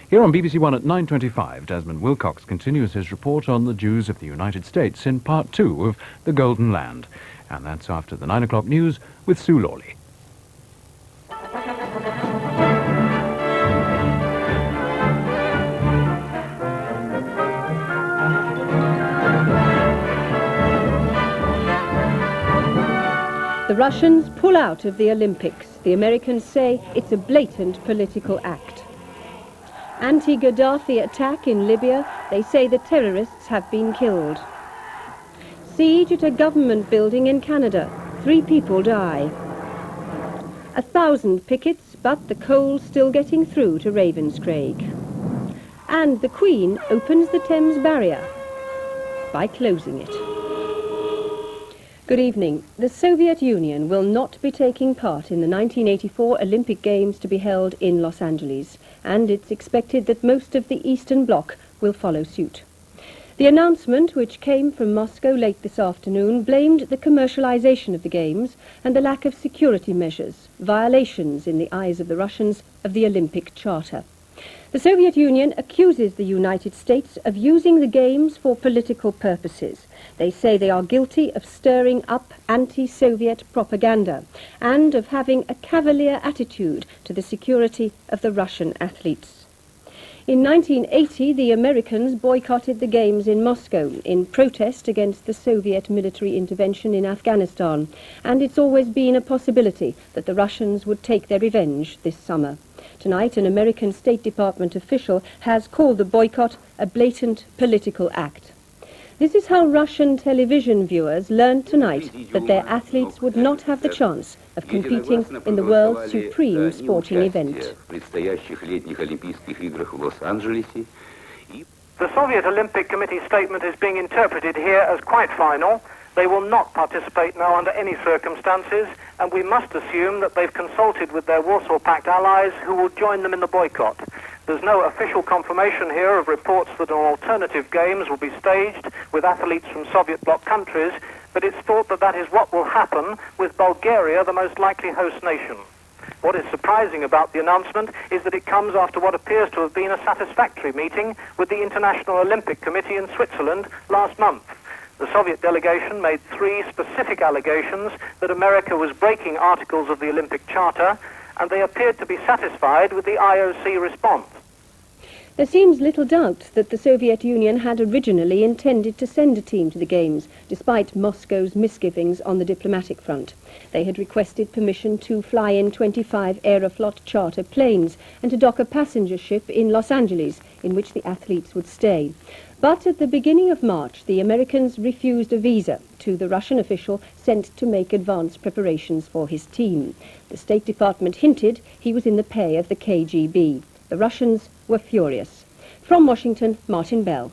Here on BBC One at 9:25, Desmond Wilcox continues his report on the Jews of the United States in part 2 of The Golden Land. And that's after the 9 o'clock news with Sue Lawley. The Russians pull out of the Olympics. The Americans say it's a blatant political act. Anti-Gaddafi attack in Libya. They say the terrorists have been killed. Siege at a government building in Canada. 3 people die. 1,000 pickets, but the coal's still getting through to Ravenscraig. And the Queen opens the Thames Barrier by closing it. Good evening. The Soviet Union will not be taking part in the 1984 Olympic Games to be held in Los Angeles, and it's expected that most of the Eastern Bloc will follow suit. The announcement, which came from Moscow late this afternoon, blamed the commercialization of the Games and the lack of security measures, violations in the eyes of the Russians of the Olympic Charter. The Soviet Union accuses the United States of using the Games for political purposes. They say they are guilty of stirring up anti-Soviet propaganda and of having a cavalier attitude to the security of the Russian athletes. In 1980, the Americans boycotted the Games in Moscow in protest against the Soviet military intervention in Afghanistan, and it's always been a possibility that the Russians would take their revenge this summer. Tonight, an American State Department official has called the boycott a blatant political act. This is how Russian television viewers learned tonight that their athletes would not have the chance of competing in the world's supreme sporting event. The Soviet Olympic Committee statement is being interpreted here as quite final. They will not participate now under any circumstances, and we must assume that they've consulted with their Warsaw Pact allies who will join them in the boycott. There's no official confirmation here of reports that an alternative Games will be staged with athletes from Soviet bloc countries, but it's thought that that is what will happen, with Bulgaria the most likely host nation. What is surprising about the announcement is that it comes after what appears to have been a satisfactory meeting with the International Olympic Committee in Switzerland last month. The Soviet delegation made 3 specific allegations that America was breaking articles of the Olympic Charter, and they appeared to be satisfied with the IOC response. There seems little doubt that the Soviet Union had originally intended to send a team to the Games, despite Moscow's misgivings on the diplomatic front. They had requested permission to fly in 25 Aeroflot charter planes and to dock a passenger ship in Los Angeles, in which the athletes would stay. But at the beginning of March, the Americans refused a visa to the Russian official sent to make advance preparations for his team. The State Department hinted he was in the pay of the KGB. The Russians were furious. From Washington, Martin Bell.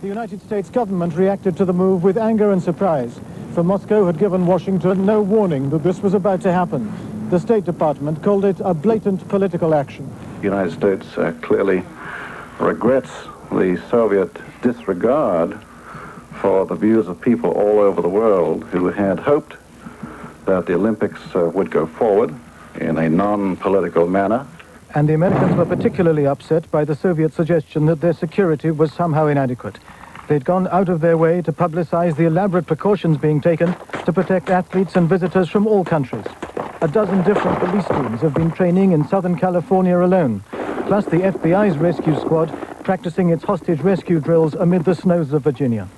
The United States government reacted to the move with anger and surprise, for Moscow had given Washington no warning that this was about to happen. The State Department called it a blatant political action. The United States clearly regrets the Soviet disregard for the views of people all over the world who had hoped that the Olympics would go forward in a non-political manner. And the Americans were particularly upset by the Soviet suggestion that their security was somehow inadequate. They'd gone out of their way to publicize the elaborate precautions being taken to protect athletes and visitors from all countries. 12 different police teams have been training in Southern California alone, plus the FBI's rescue squad practicing its hostage rescue drills amid the snows of Virginia.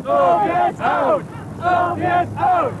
Soviets out! Soviets out!